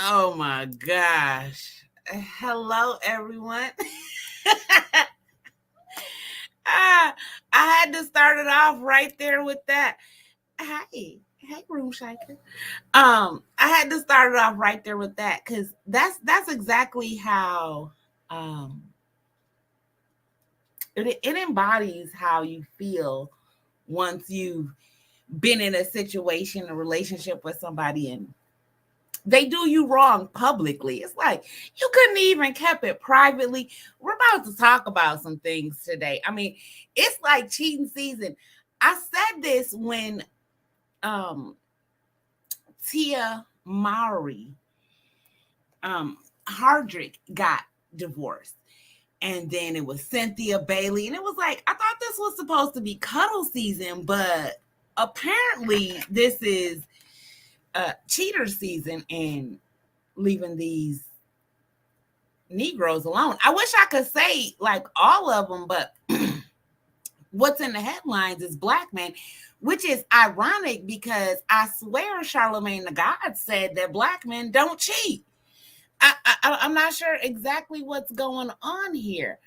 Oh my gosh. Hello, everyone. I had to start it off right there with that. Hey, room shaker. I had to start it off right there with that because that's exactly how it embodies how you feel once you've been in a situation, a relationship with somebody, and they do you wrong publicly. It's like you couldn't even kept it privately. We're about to talk about some things today. I mean, it's like cheating season. I said this when Tia Mowry, Hardrick got divorced. And then it was Cynthia Bailey. And it was like, I thought this was supposed to be cuddle season, but apparently this is cheater season and leaving these Negroes alone. I wish I could say like all of them, but what's in the headlines is black men, which is ironic because I swear Charlemagne the God said that black men don't cheat. I'm not sure exactly what's going on here.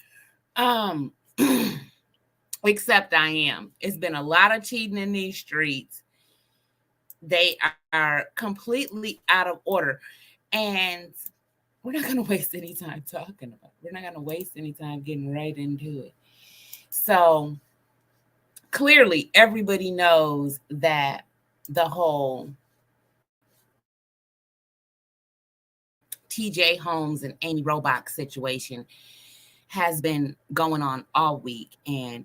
Except I am. It's been a lot of cheating in these streets. They are completely out of order. And we're not going to waste any time talking about it. We're not going to waste any time getting right into it. So clearly, everybody knows that the whole TJ Holmes and Amy Robach situation has been going on all week. And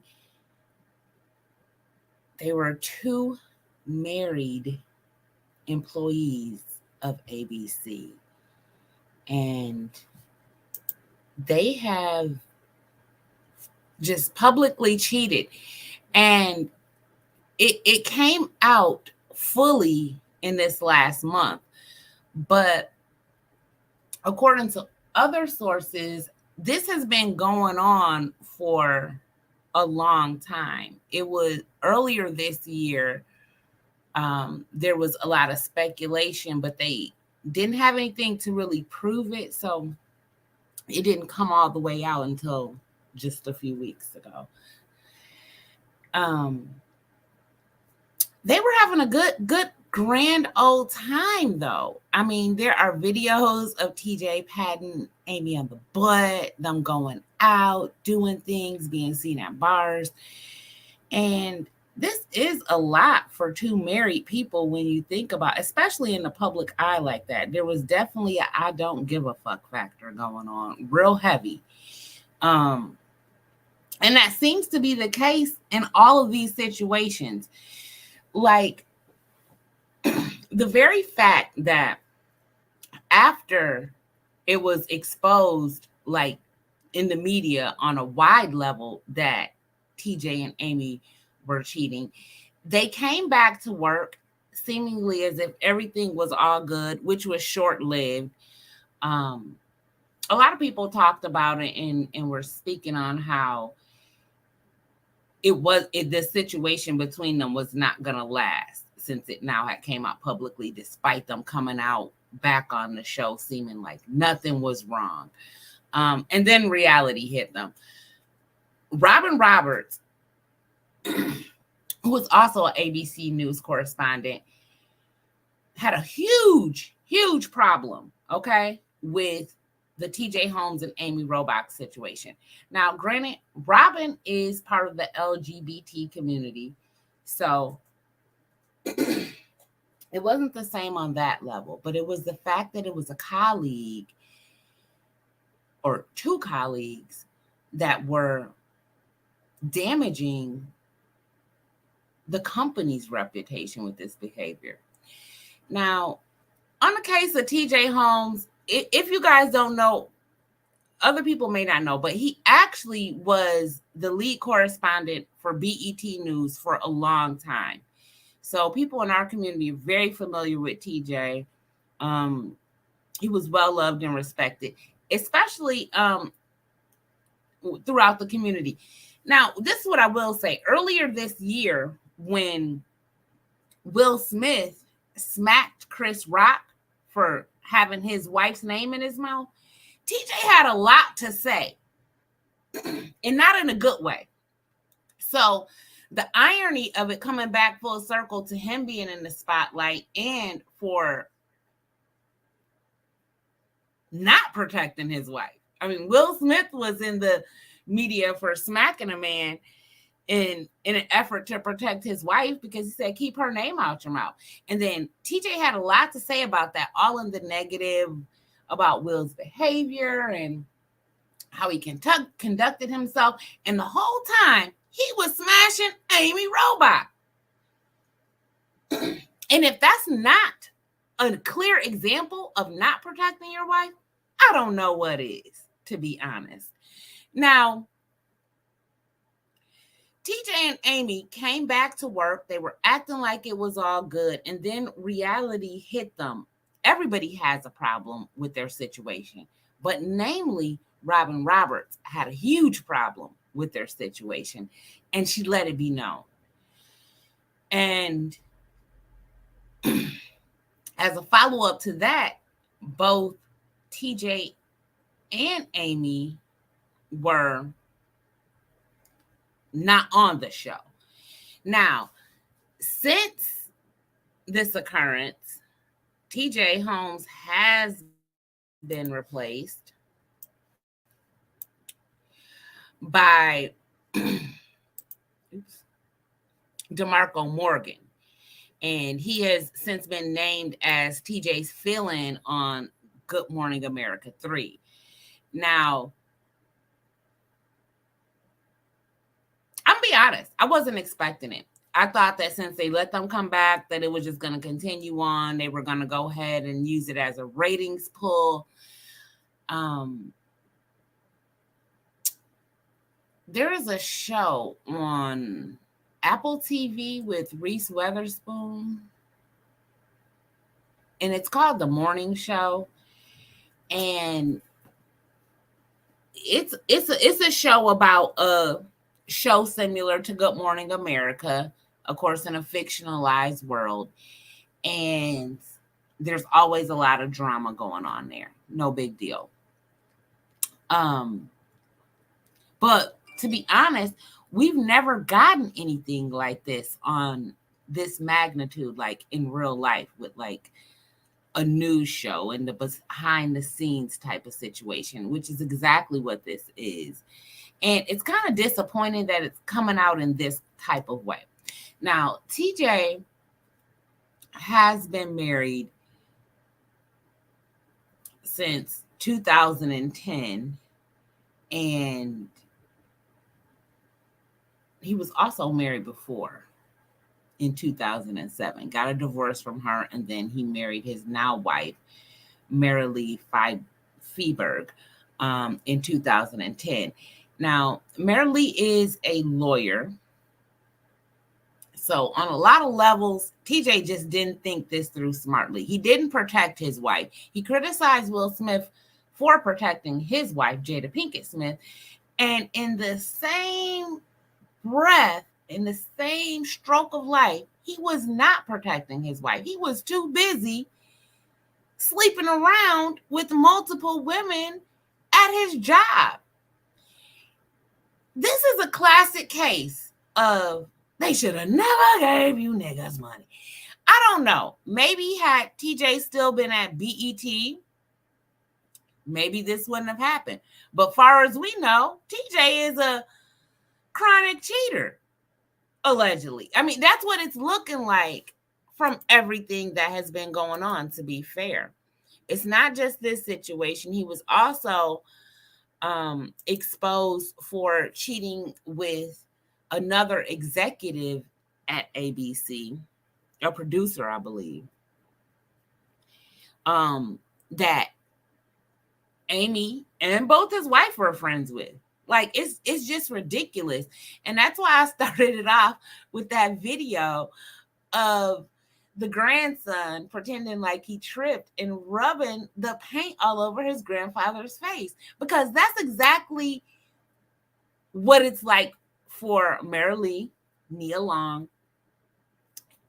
they were two married employees of ABC. And they have just publicly cheated. And it came out fully in this last month. But according to other sources, this has been going on for a long time. It was earlier this year. There was a lot of speculation, but they didn't have anything to really prove it. So it didn't come all the way out until just a few weeks ago. They were having a good grand old time, though. I mean, there are videos of TJ patting Amy on the butt, them going out, doing things, being seen at bars. And this is a lot for two married people when you think about, especially in the public eye like that. There was definitely a I don't give a fuck factor going on, real heavy. And that seems to be the case in all of these situations. Like, the very fact that after it was exposed, like in the media on a wide level, that TJ and Amy were cheating, they came back to work seemingly as if everything was all good, which was short-lived. A lot of people talked about it and were speaking on how the situation between them was not going to last, since it now had came out publicly, despite them coming out back on the show seeming like nothing was wrong. And then reality hit them. Robin Roberts, who was also an ABC News correspondent, had a huge problem, okay, with the TJ Holmes and Amy Robach situation. Now, granted, Robin is part of the LGBT community, so it wasn't the same on that level, but it was the fact that it was a colleague or two colleagues that were damaging the company's reputation with this behavior. Now, on the case of TJ Holmes, if you guys don't know, other people may not know, but he actually was the lead correspondent for BET News for a long time. So people in our community are very familiar with TJ. He was well loved and respected, especially throughout the community. Now, this is what I will say. Earlier this year, when Will Smith smacked Chris Rock for having his wife's name in his mouth, TJ had a lot to say, and not in a good way. So the irony of it coming back full circle to him being in the spotlight and for not protecting his wife. I mean, Will Smith was in the media for smacking a man in an effort to protect his wife because he said, keep her name out your mouth. And then TJ had a lot to say about that, all in the negative about Will's behavior and how he conducted himself. And the whole time he was smashing Amy Robach. And if that's not a clear example of not protecting your wife, I don't know what is, to be honest. Now, TJ and Amy came back to work. They were acting like it was all good. And then reality hit them. Everybody has a problem with their situation. But namely, Robin Roberts had a huge problem with their situation. And she let it be known. And as a follow-up to that, both TJ and Amy were not on the show. Now, since this occurrence, TJ Holmes has been replaced by DeMarco Morgan. And he has since been named as TJ's fill-in on Good Morning America 3. Now, I'm gonna be honest, I wasn't expecting it. I thought that since they let them come back, that it was just going to continue on. They were going to go ahead and use it as a ratings pull. There is a show on Apple TV with Reese Witherspoon, and it's called The Morning Show. And it's a show about a show similar to Good Morning America, of course, in a fictionalized world. And there's always a lot of drama going on there. No big deal. But to be honest, we've never gotten anything like this on this magnitude, like in real life, with like a news show and the behind the scenes type of situation, which is exactly what this is. And it's kind of disappointing that it's coming out in this type of way. Now, TJ has been married since 2010, and he was also married before in 2007. Got a divorce from her, and then he married his now wife, Marilee Fieberg, in 2010. Now, Marilee is a lawyer. So on a lot of levels, TJ just didn't think this through smartly. He didn't protect his wife. He criticized Will Smith for protecting his wife, Jada Pinkett Smith. And in the same breath, in the same stroke of life, he was not protecting his wife. He was too busy sleeping around with multiple women at his job. This is a classic case of they should have never gave you niggas money. I don't know. Maybe had TJ still been at BET, maybe this wouldn't have happened. But far as we know, TJ is a chronic cheater, allegedly. I mean, that's what it's looking like from everything that has been going on, to be fair. It's not just this situation. He was also exposed for cheating with another executive at ABC, a producer, I believe, that Amy and both his wife were friends with. Like, it's just ridiculous. And that's why I started it off with that video of the grandson pretending like he tripped and rubbing the paint all over his grandfather's face, because that's exactly what it's like for Marilee, Nia Long,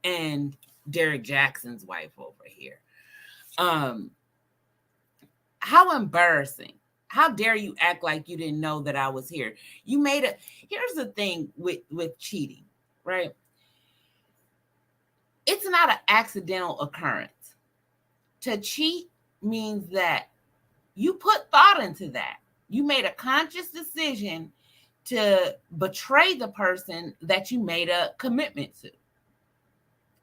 and Derrick Jaxn's wife over here. How embarrassing. How dare you act like you didn't know that I was here? Here's the thing with cheating, right? It's not an accidental occurrence. To cheat means that you put thought into that. You made a conscious decision to betray the person that you made a commitment to.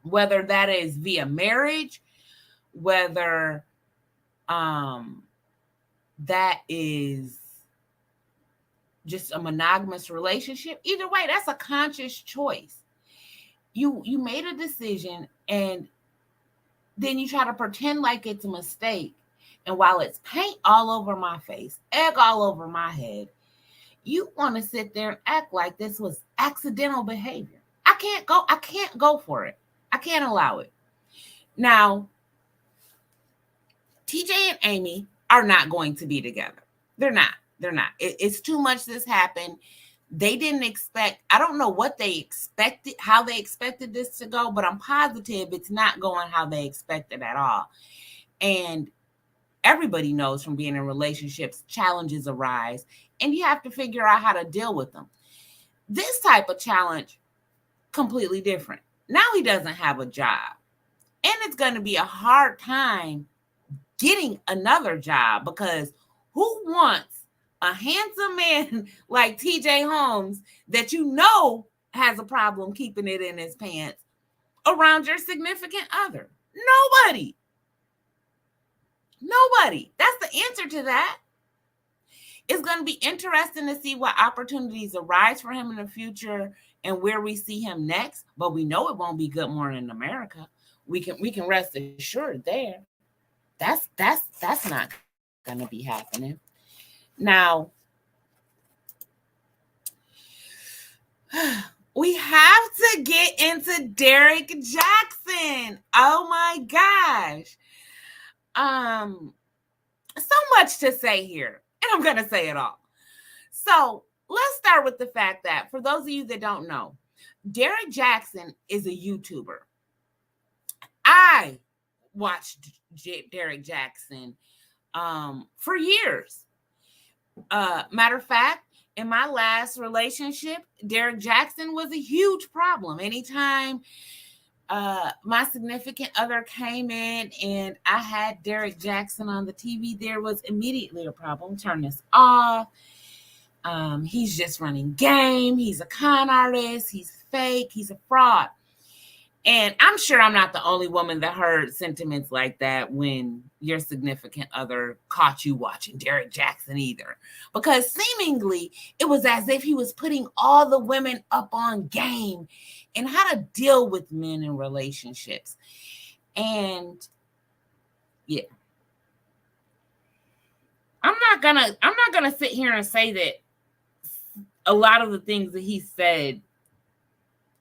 Whether that is via marriage, whether that is just a monogamous relationship, either way, that's a conscious choice. You made a decision, and then you try to pretend like it's a mistake. And while it's paint all over my face, egg all over my head, you want to sit there and act like this was accidental behavior. I can't go for it. I can't allow it. Now, TJ and Amy are not going to be together. They're not. It's too much that's happened. They didn't expect, I don't know what they expected, how they expected this to go, but I'm positive it's not going how they expected at all. And everybody knows from being in relationships, challenges arise, and you have to figure out how to deal with them. This type of challenge, completely different. Now he doesn't have a job, and it's going to be a hard time getting another job, because who wants a handsome man like TJ Holmes that you know has a problem keeping it in his pants around your significant other? Nobody. That's the answer to that. It's going to be interesting to see what opportunities arise for him in the future and where we see him next. But we know it won't be Good Morning America. We can rest assured there. That's not going to be happening. Now, we have to get into Derrick Jaxn. Oh my gosh. So much to say here, and I'm going to say it all. So let's start with the fact that, for those of you that don't know, Derrick Jaxn is a YouTuber. I watched Derrick Jaxn for years. Matter of fact, in my last relationship, Derrick Jaxn was a huge problem. Anytime my significant other came in and I had Derrick Jaxn on the TV, there was immediately a problem. Turn this off. He's just running game. He's a con artist. He's fake. He's a fraud. And I'm sure I'm not the only woman that heard sentiments like that when your significant other caught you watching Derrick Jaxn either. Because seemingly it was as if he was putting all the women up on game and how to deal with men in relationships. And yeah. I'm not gonna sit here and say that a lot of the things that he said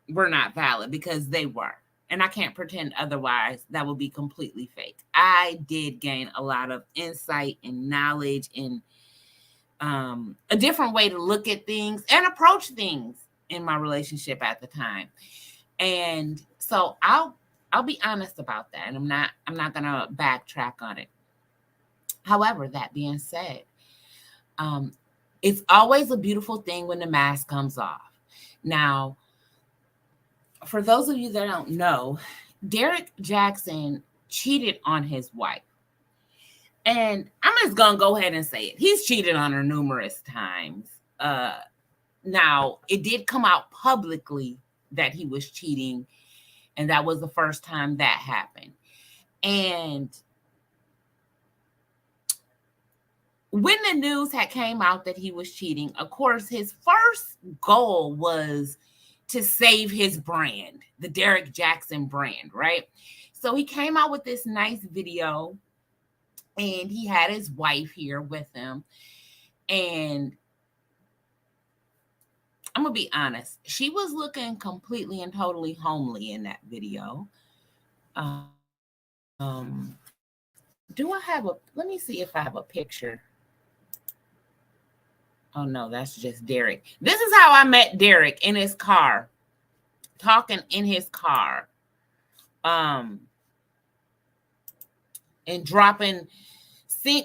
were not valid, because they were. And I can't pretend otherwise. That would be completely fake. I did gain a lot of insight and knowledge and a different way to look at things and approach things in my relationship at the time. And so I'll be honest about that. And I'm not gonna backtrack on it. However, that being said, it's always a beautiful thing when the mask comes off. Now, for those of you that don't know, Derrick Jaxn cheated on his wife. And I'm just going to go ahead and say it. He's cheated on her numerous times. Now, it did come out publicly that he was cheating, and that was the first time that happened. And when the news had came out that he was cheating, of course, his first goal was to save his brand, the Derrick Jaxn brand, right? So he came out with this nice video, and he had his wife here with him. And I'm going to be honest, she was looking completely and totally homely in that video. Let me see if I have a picture. Oh, no, that's just Derrick. This is how I met Derrick, in his car, talking in his car, and dropping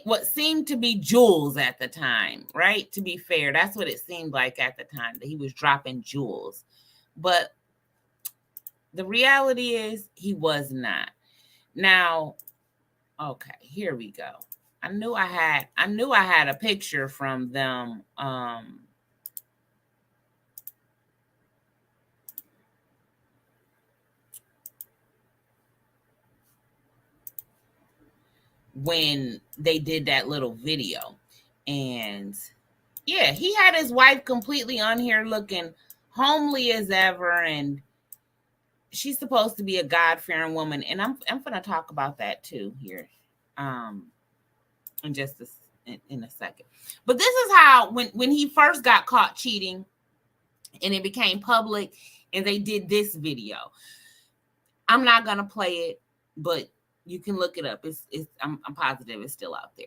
what seemed to be jewels at the time, right? To be fair, that's what it seemed like at the time, that he was dropping jewels. But the reality is he was not. Now, okay, here we go. I knew I had a picture from them when they did that little video. And yeah, he had his wife completely on here looking homely as ever, and she's supposed to be a God-fearing woman, and I'm going to talk about that too here in just in a second. But this is how when he first got caught cheating and it became public and they did this video. I'm not going to play it, but you can look it up. I'm positive it's still out there.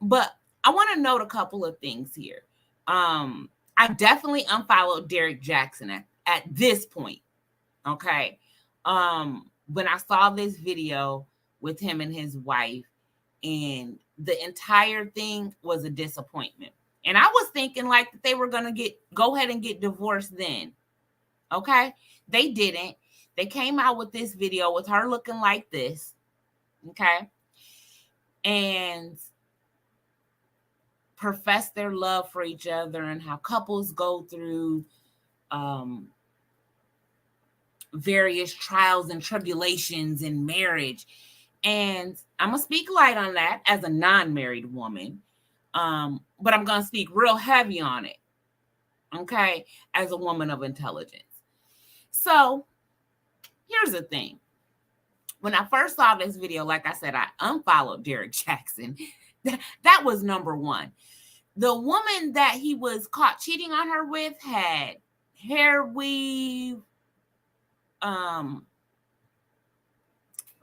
But I want to note a couple of things here. I definitely unfollowed Derrick Jaxn at this point. Okay. When I saw this video with him and his wife, and the entire thing was a disappointment. And I was thinking like they were going to go ahead and get divorced then. Okay. They didn't. They came out with this video with her looking like this. Okay. And profess their love for each other and how couples go through various trials and tribulations in marriage. And I'm going to speak light on that as a non-married woman. But I'm going to speak real heavy on it. Okay. As a woman of intelligence. So here's the thing. When I first saw this video, like I said, I unfollowed Derrick Jaxn. That was number one. The woman that he was caught cheating on her with had hair weave,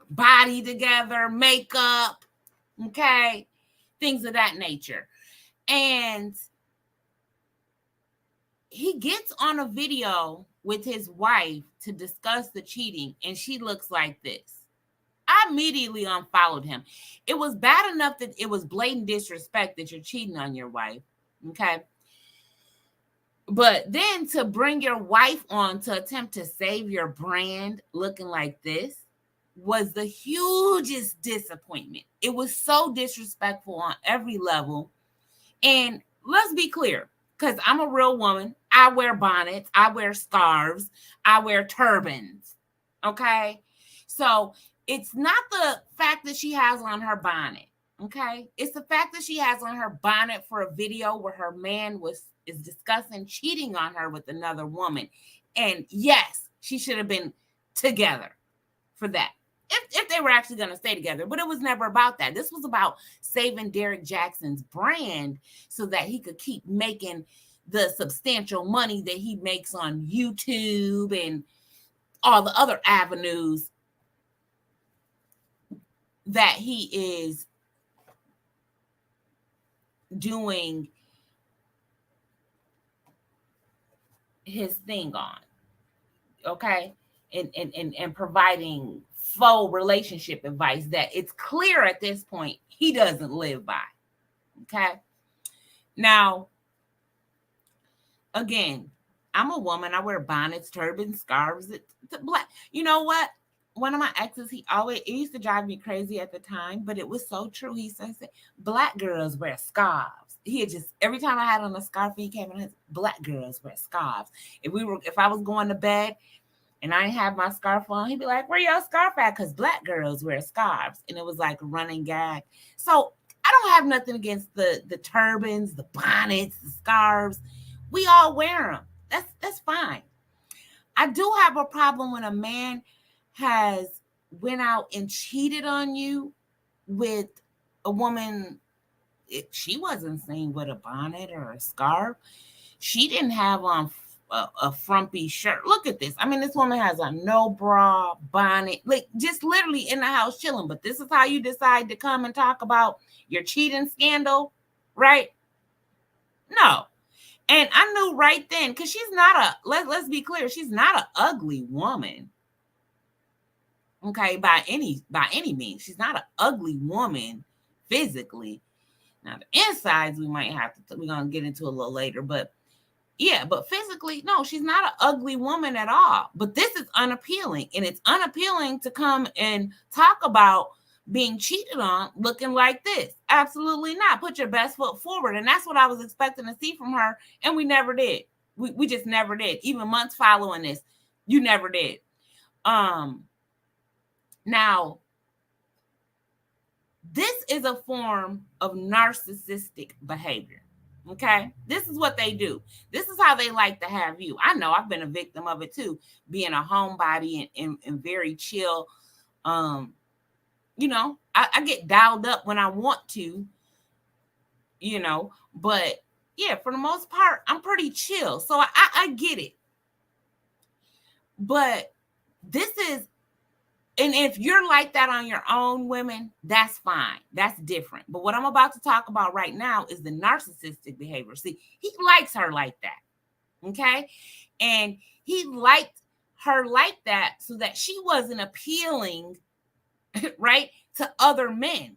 body together, makeup, okay, things of that nature. And he gets on a video with his wife to discuss the cheating, and she looks like this. I immediately unfollowed him. It was bad enough that it was blatant disrespect that you're cheating on your wife, okay? But then to bring your wife on to attempt to save your brand looking like this was the hugest disappointment. It was so disrespectful on every level. And let's be clear, because I'm a real woman. I wear bonnets. I wear scarves. I wear turbans, okay? So it's not the fact that she has on her bonnet, okay? It's the fact that she has on her bonnet for a video where her man is discussing cheating on her with another woman. And yes, she should have been together for that. If they were actually going to stay together. But it was never about that. This was about saving Derrick Jaxn's brand so that he could keep making the substantial money that he makes on YouTube and all the other avenues that he is doing his thing on, okay? And providing faux relationship advice that it's clear at this point he doesn't live by, okay? Now, again, I'm a woman. I wear bonnets, turbans, scarves. It's black. You know what? One of my exes, it used to drive me crazy at the time, but it was so true. He said, black girls wear scarves. Every time I had on a scarf, he came and said, black girls wear scarves. If I was going to bed and I didn't have my scarf on, he'd be like, where your scarf at? Because black girls wear scarves. And it was like a running gag. So I don't have nothing against the turbans, the bonnets, the scarves. We all wear them. That's fine. I do have a problem when a man has went out and cheated on you with a woman. She wasn't seen with a bonnet or a scarf. She didn't have on a frumpy shirt. Look at this. I mean, this woman has a no bra, bonnet, like just literally in the house chilling. But this is how you decide to come and talk about your cheating scandal, right? No. And I knew right then, because she's not let's be clear, she's not an ugly woman. Okay, by any means. She's not an ugly woman physically. Now the insides we might have to, we're gonna get into a little later, but yeah, but physically, no, she's not an ugly woman at all. But this is unappealing, and it's unappealing to come and talk about being cheated on looking like this. Absolutely not. Put your best foot forward, and that's what I was expecting to see from her, and we never did. We just never did. Even months following this, you never did. Now, this is a form of narcissistic behavior. Okay, this is what they do. This is how they like to have you. I know I've been a victim of it too, being a homebody and very chill. You know, I get dialed up when I want to, you know, but yeah, for the most part, I'm pretty chill. So I get it. But this is, and if you're like that on your own, women, that's fine. That's different. But what I'm about to talk about right now is the narcissistic behavior. See, he likes her like that. Okay. And he liked her like that so that she wasn't appealing, right, to other men.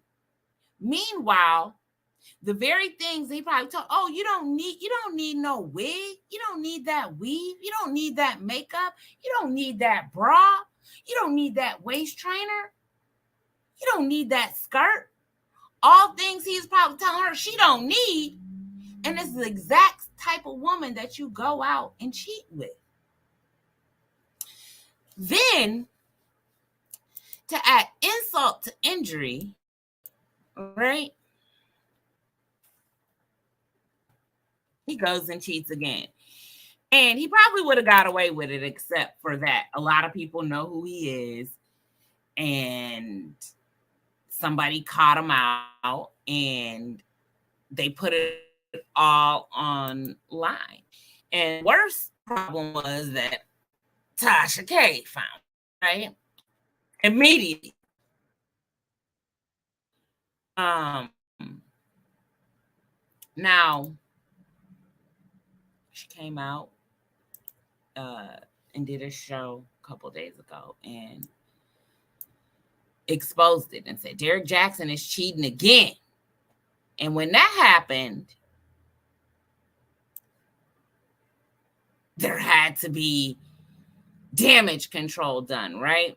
Meanwhile, the very things he probably told, oh, you don't need no wig. You don't need that weave. You don't need that makeup. You don't need that bra. You don't need that waist trainer. You don't need that skirt. All things he's probably telling her she don't need. And it's the exact type of woman that you go out and cheat with. Then, to add insult to injury, right? He goes and cheats again. And he probably would have got away with it, except for that a lot of people know who he is. And somebody caught him out and they put it all online. And worst problem was that Tasha K found, right? Immediately. Now, she came out and did a show a couple days ago and exposed it and said Derrick Jaxn is cheating again. And when that happened, there had to be damage control done, right?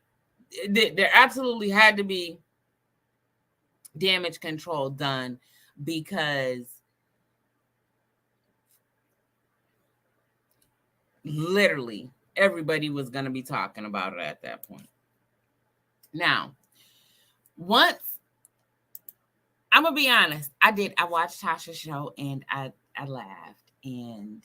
There absolutely had to be damage control done because literally everybody was going to be talking about it at that point. Now, once, I'm going to be honest, I watched Tasha's show and I laughed, and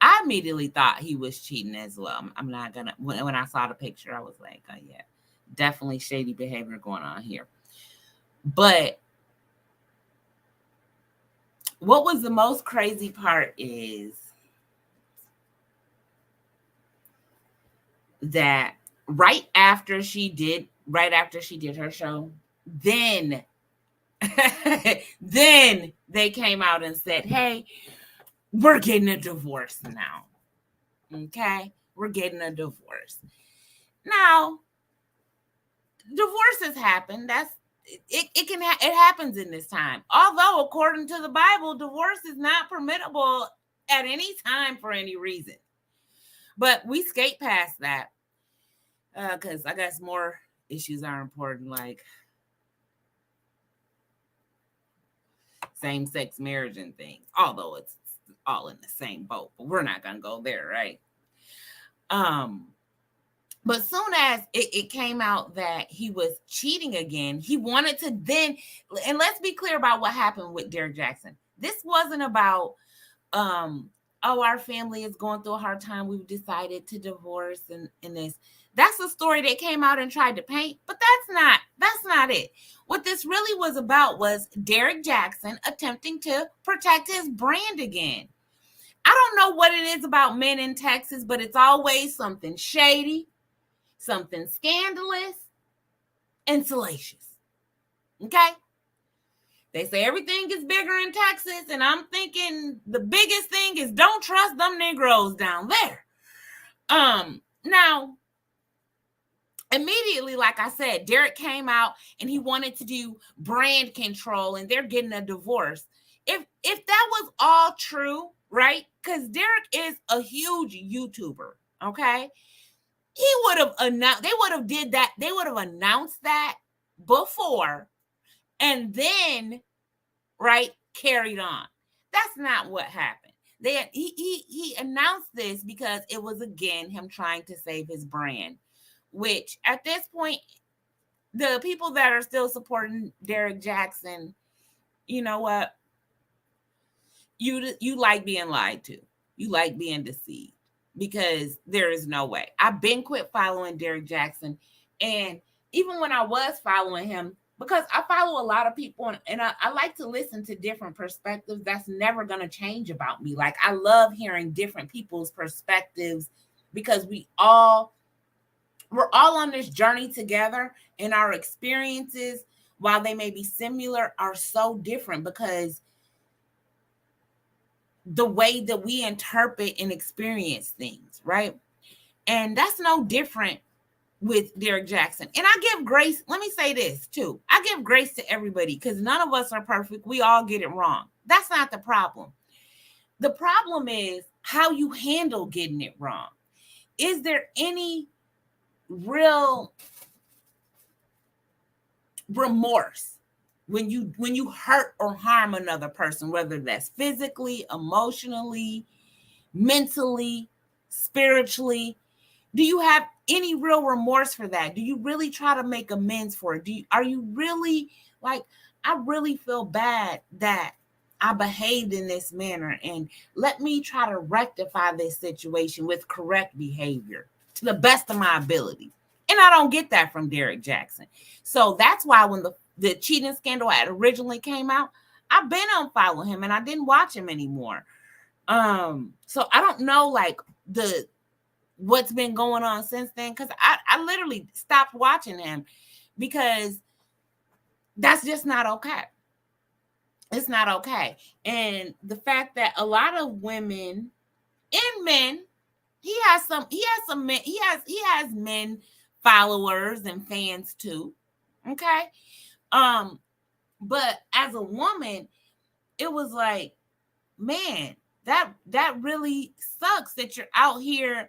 I immediately thought he was cheating as well. I'm not going to, when I saw the picture, I was like, oh yeah, definitely shady behavior going on here. But what was the most crazy part is that right after she did her show, then then they came out and said, hey, we're getting a divorce now. Okay, we're getting a divorce. Now, divorces happen. It happens in this time. Although, according to the Bible, divorce is not permissible at any time for any reason. But we skate past that because I guess more issues are important, like same-sex marriage and things. Although it's all in the same boat, but we're not gonna go there, right? But soon as it came out that he was cheating again, he wanted to then, and let's be clear about what happened with Derrick Jaxn. This wasn't about, oh, our family is going through a hard time, we've decided to divorce and this. That's a story they came out and tried to paint, but that's not it. What this really was about was Derrick Jaxn attempting to protect his brand again. I don't know what it is about men in Texas, but it's always something shady, something scandalous, and salacious. Okay? They say everything gets bigger in Texas, and I'm thinking the biggest thing is don't trust them Negroes down there. Now, immediately, like I said, Derrick came out and he wanted to do brand control and they're getting a divorce. If that was all true, right? Because Derrick is a huge YouTuber, okay? He would have announced, they would have did that, they would have announced that before and then, right, carried on. That's not what happened. He announced this because it was, again, him trying to save his brand, which at this point, the people that are still supporting Derrick Jaxn, you know what? You like being lied to. You like being deceived because there is no way. I've been quit following Derrick Jaxn, and even when I was following him, because I follow a lot of people and I like to listen to different perspectives. That's never going to change about me. Like, I love hearing different people's perspectives because we're all on this journey together, and our experiences, while they may be similar, are so different because the way that we interpret and experience things, right? And that's no different with Derrick Jaxn. And I give grace. Let me say this too. I give grace to everybody because none of us are perfect. We all get it wrong. That's not the problem. The problem is how you handle getting it wrong. Is there any real remorse when you hurt or harm another person, whether that's physically, emotionally, mentally, spiritually? Do you have any real remorse for that? Do you really try to make amends for it? Are you really like, I really feel bad that I behaved in this manner, and let me try to rectify this situation with correct behavior to the best of my ability. And I don't get that from Derrick Jaxn. So that's why when the cheating scandal had originally came out, I've been unfollowing him and I didn't watch him anymore. So I don't know like what's been going on since then, because I literally stopped watching him because that's just not okay. It's not okay. And the fact that a lot of women and men, he has men, he has men followers and fans too. Okay. But as a woman, it was like, man, that really sucks that you're out here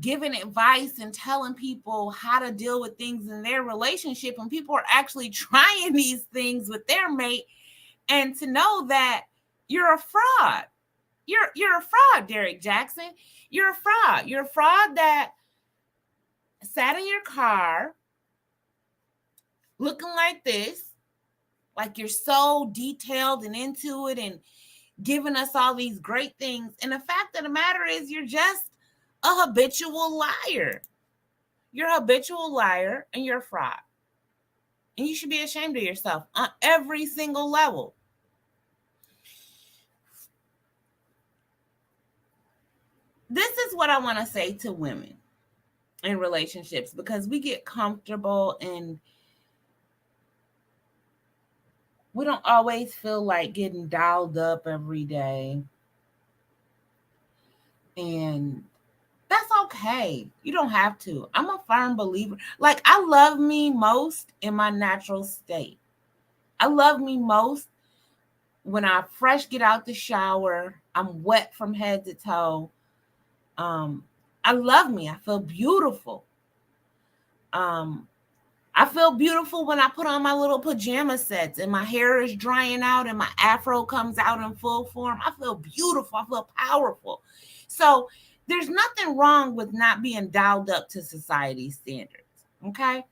giving advice and telling people how to deal with things in their relationship, and people are actually trying these things with their mate, and to know that you're a fraud. You're a fraud, Derrick Jaxn. You're a fraud. You're a fraud that sat in your car looking like this, like you're so detailed and into it and giving us all these great things. And the fact of the matter is, you're just a habitual liar. You're a habitual liar and you're a fraud. And you should be ashamed of yourself on every single level. This is what I want to say to women in relationships, because we get comfortable and we don't always feel like getting dialed up every day. And that's okay. You don't have to. I'm a firm believer. Like, I love me most in my natural state. I love me most when I fresh get out the shower. I'm wet from head to toe. I love me. I feel beautiful. I feel beautiful when I put on my little pajama sets and my hair is drying out and my afro comes out in full form. I feel beautiful. I feel powerful. So there's nothing wrong with not being dialed up to society standards. Okay?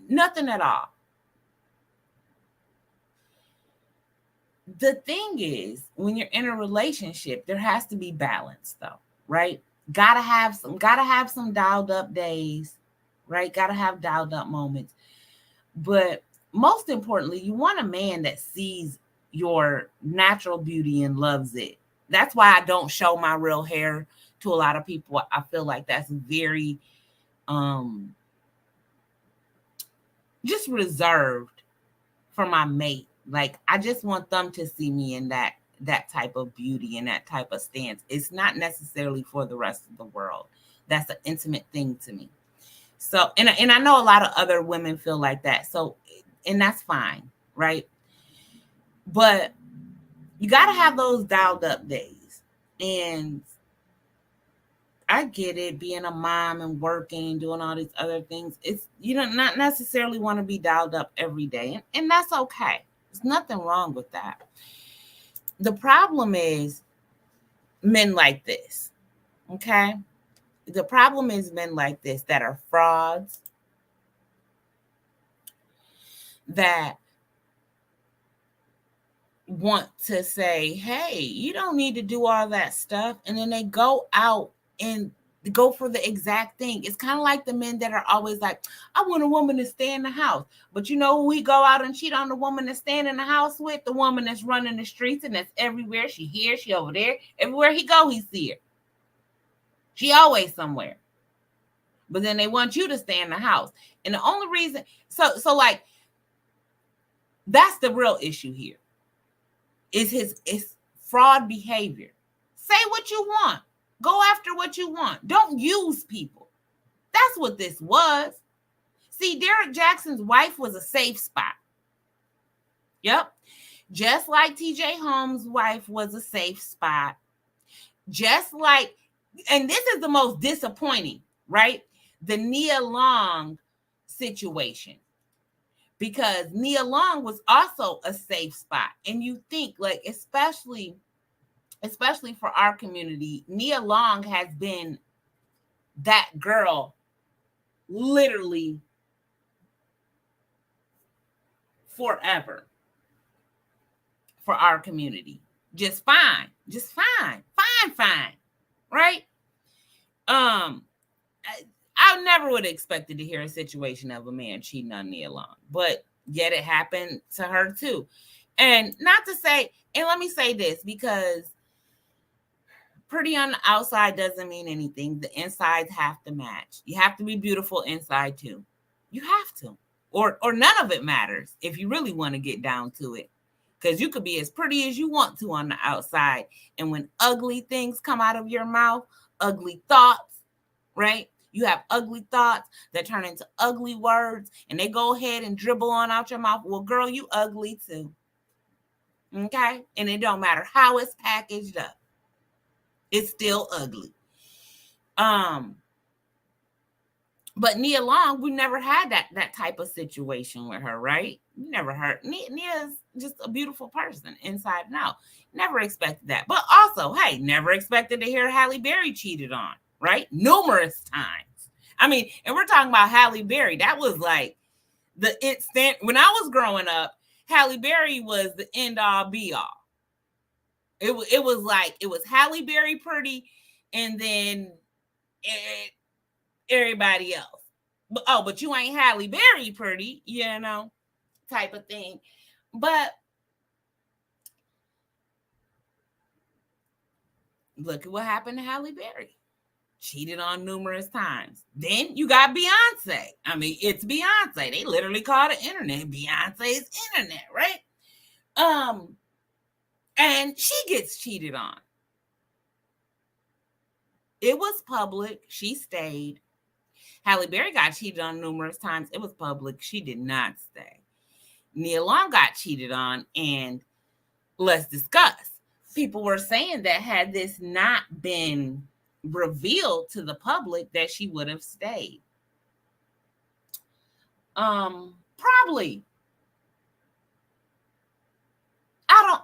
Nothing at all. The thing is, when you're in a relationship, there has to be balance though, right? Gotta have some dialed up days, right? Gotta have dialed up moments. But most importantly, you want a man that sees your natural beauty and loves it. That's why I don't show my real hair to a lot of people. I feel like that's very just reserved for my mate. Like, I just want them to see me in that type of beauty and that type of stance. It's not necessarily for the rest of the world. That's an intimate thing to me. So, and I know a lot of other women feel like that. So, and that's fine, right? But you got to have those dialed up days. And I get it, being a mom and working, doing all these other things. It's, you don't not necessarily want to be dialed up every day. And that's okay. There's nothing wrong with that. The problem is men like this. Okay? The problem is men like this that are frauds, that want to say, hey, you don't need to do all that stuff. And then they go out and go for the exact thing. It's kind of like the men that are always like, I want a woman to stay in the house. But you know, we go out and cheat on the woman that's staying in the house with, the woman that's running the streets and that's everywhere. She here, she over there. Everywhere he go, he see her. She always somewhere. But then they want you to stay in the house. And the only reason, so like, that's the real issue here. Is fraud behavior. Say what you want. Go after what you want. Don't use people. That's what this was. See, Derrick Jaxn's wife was a safe spot. Yep. Just like TJ Holmes' wife was a safe spot. Just like, and this is the most disappointing, right? The Nia Long situation. Because Nia Long was also a safe spot. And you think, like, especially for our community, Nia Long has been that girl literally forever for our community. Just fine. Right? I never would have expected to hear a situation of a man cheating on Nia Long, but yet it happened to her too. And not to say, and let me say this, because pretty on the outside doesn't mean anything. The insides have to match. You have to be beautiful inside too. You have to. Or none of it matters if you really want to get down to it. Because you could be as pretty as you want to on the outside. And when ugly things come out of your mouth, ugly thoughts, right? You have ugly thoughts that turn into ugly words, and they go ahead and dribble on out your mouth. Well, girl, you ugly too. Okay? And it don't matter how it's packaged up. It's still ugly. But Nia Long, we never had that type of situation with her, right? You never heard. Nia's just a beautiful person inside and out. Never expected that. But also, hey, never expected to hear Halle Berry cheated on, right? Numerous times. I mean, and we're talking about Halle Berry. That was like the instant. When I was growing up, Halle Berry was the end all be all. It was like, it was Halle Berry pretty, and then everybody else. But you ain't Halle Berry pretty, you know, type of thing. But look at what happened to Halle Berry. Cheated on numerous times. Then you got Beyonce. I mean, it's Beyonce. They literally call the internet Beyonce's internet, right? And she gets cheated on. It was public. She stayed. Halle Berry got cheated on numerous times. It was public. She did not stay. Nia Long got cheated on, and let's discuss. People were saying that had this not been revealed to the public, that she would have stayed. Probably. I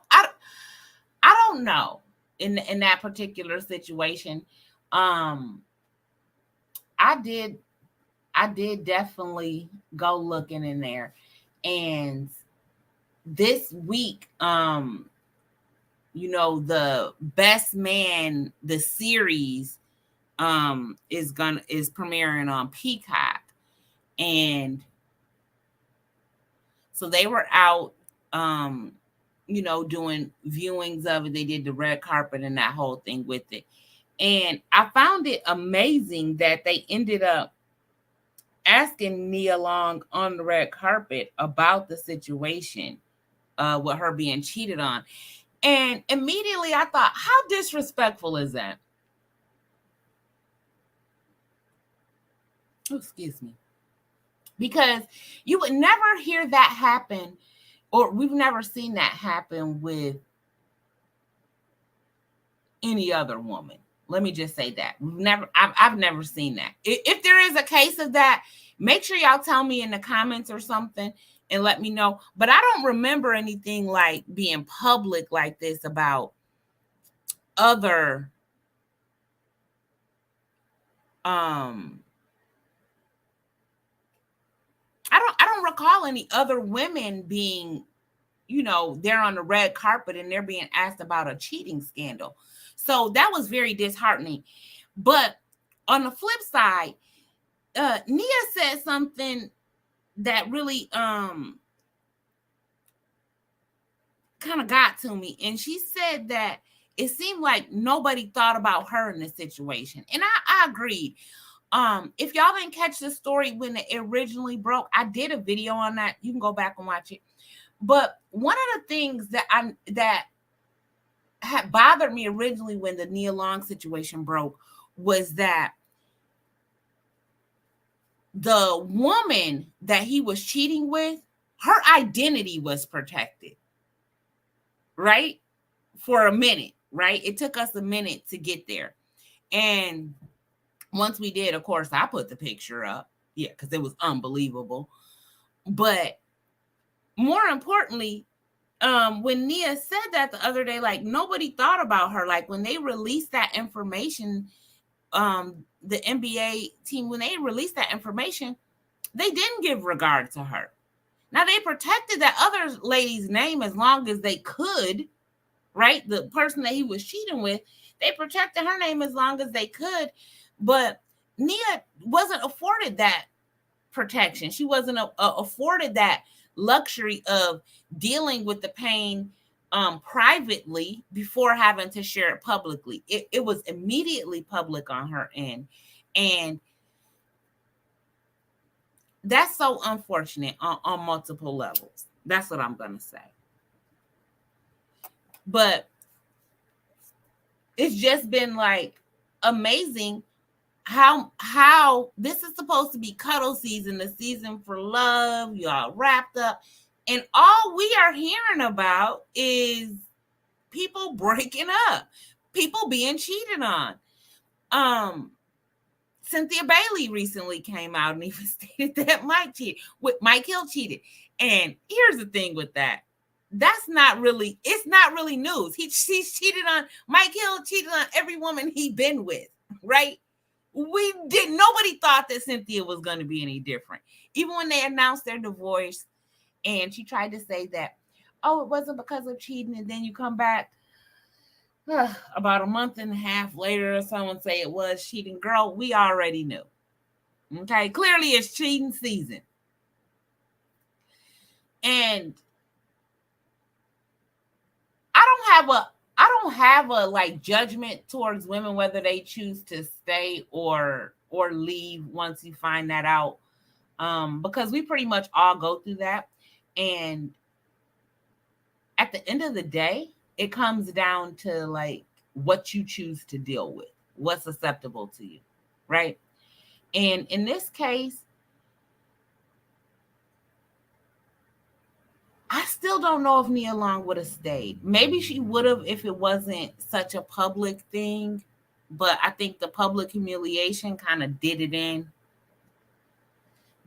don't know in that particular situation. I did definitely go looking in there, and this week, you know, the Best Man, the series, is premiering on Peacock, and so they were out, you know, doing viewings of it. They did the red carpet and that whole thing with it, and I found it amazing that they ended up asking Nia Long on the red carpet about the situation with her being cheated on. And immediately I thought, how disrespectful is that? Oh, excuse me. Because you would never hear that happen, or we've never seen that happen with any other woman. Let me just say that I've never seen that. If there is a case of that, make sure y'all tell me in the comments or something and let me know. But I don't remember anything like being public like this about other I don't recall any other women being, they're on the red carpet and they're being asked about a cheating scandal. So that was very disheartening. But on the flip side, Nia said something that really kind of got to me. And she said that it seemed like nobody thought about her in this situation. And I agreed. If y'all didn't catch the story when it originally broke, I did a video on that. You can go back and watch it. But one of the things that had bothered me originally when the Nia Long situation broke was that the woman that he was cheating with, her identity was protected, right? For a minute, right? It took us a minute to get there. And once we did, of course, I put the picture up. Yeah, because it was unbelievable. But more importantly, when Nia said that the other day, like nobody thought about her. Like when they released that information, the NBA team, when they released that information, they didn't give regard to her. Now they protected that other lady's name as long as they could, right? The person that he was cheating with, they protected her name as long as they could. But Nia wasn't afforded that protection. She wasn't afforded that luxury of dealing with the pain privately before having to share it publicly. It was immediately public on her end. And that's so unfortunate on multiple levels. That's what I'm going to say. But it's just been like amazing how this is supposed to be cuddle season, the season for love, y'all wrapped up, and all we are hearing about is people breaking up, people being cheated on. Cynthia Bailey recently came out and even stated that Mike Hill cheated. And here's the thing with that. It's not really news. He's cheated on, Mike Hill cheated on every woman he been with, right? Nobody thought that Cynthia was going to be any different. Even when they announced their divorce and she tried to say that, oh, it wasn't because of cheating. And then you come back about a month and a half later, someone say it was cheating. Girl, we already knew. Okay, clearly it's cheating season. And I don't have a like judgment towards women whether they choose to stay or leave once you find that out, because we pretty much all go through that. And at the end of the day, it comes down to like what you choose to deal with, what's acceptable to you, right? And in this case, I still don't know if Nia Long would have stayed. Maybe she would have if it wasn't such a public thing, but I think the public humiliation kind of did it in.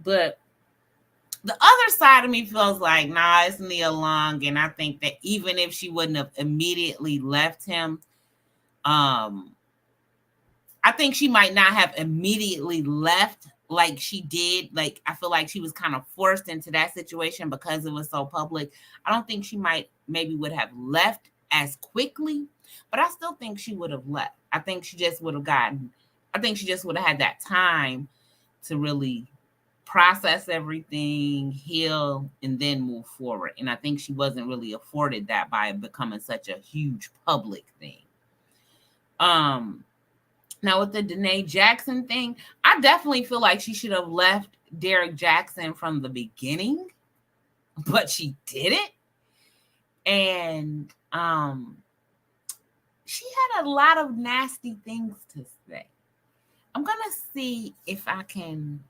But the other side of me feels like, nah, it's Nia Long, and I think that even if she wouldn't have immediately left him, I think she might not have immediately left like she did. Like, I feel like she was kind of forced into that situation because it was so public. I don't think she maybe would have left as quickly, but I still think she would have left. I think she just would have had that time to really process everything, heal, and then move forward. And I think she wasn't really afforded that by becoming such a huge public thing. Now with the Danae Jaxn thing, I definitely feel like she should have left Derrick Jaxn from the beginning, but she didn't. And she had a lot of nasty things to say. I'm gonna see if I can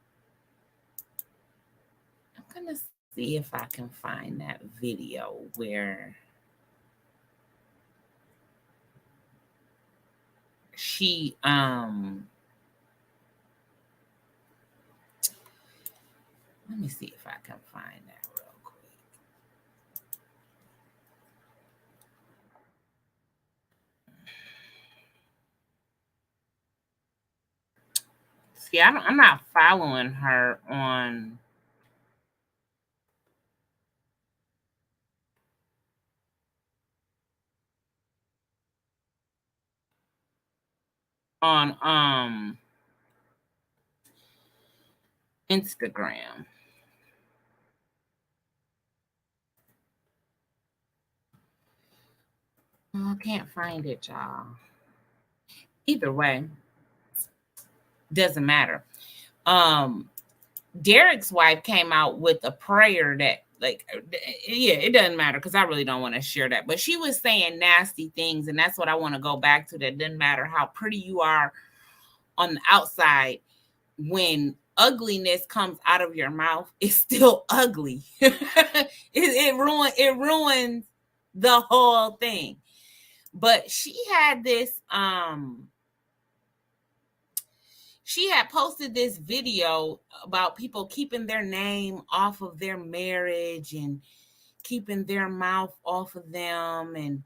I'm gonna see if I can find that video where she let me see if I can find that real quick. See, I'm not following her on Instagram. I can't find it, y'all. Either way, doesn't matter. Derrick's wife came out with a prayer that, like, yeah, it doesn't matter because I really don't want to share that. But she was saying nasty things, and that's what I want to go back to. That doesn't matter how pretty you are on the outside, when ugliness comes out of your mouth, it's still ugly. it ruins the whole thing. But she had this she had posted this video about people keeping their name off of their marriage and keeping their mouth off of them, and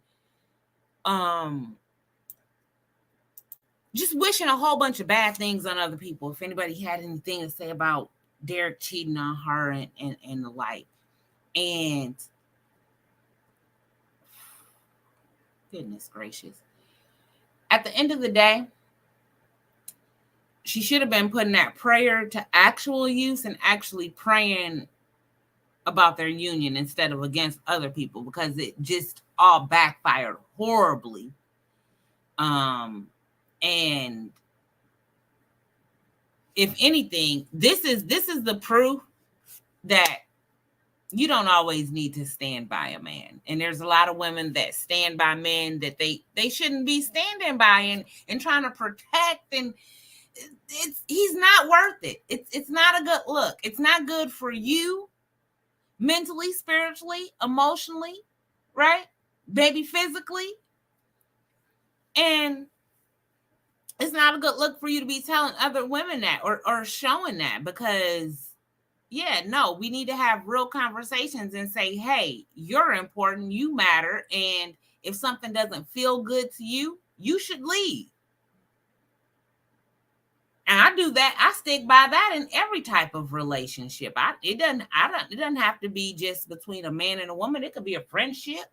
just wishing a whole bunch of bad things on other people. If anybody had anything to say about Derrick cheating on her and the like. And goodness gracious. At the end of the day, she should have been putting that prayer to actual use and actually praying about their union instead of against other people, because it just all backfired horribly. And if anything, this is the proof that you don't always need to stand by a man. And there's a lot of women that stand by men that they shouldn't be standing by and trying to protect, and he's not worth it. It's not a good look. It's not good for you mentally, spiritually, emotionally, right? Maybe physically. And it's not a good look for you to be telling other women that or showing that, because yeah, no, we need to have real conversations and say, hey, you're important, you matter, and if something doesn't feel good to you, you should leave. And I do that. I stick by that in every type of relationship. It doesn't have to be just between a man and a woman. It could be a friendship.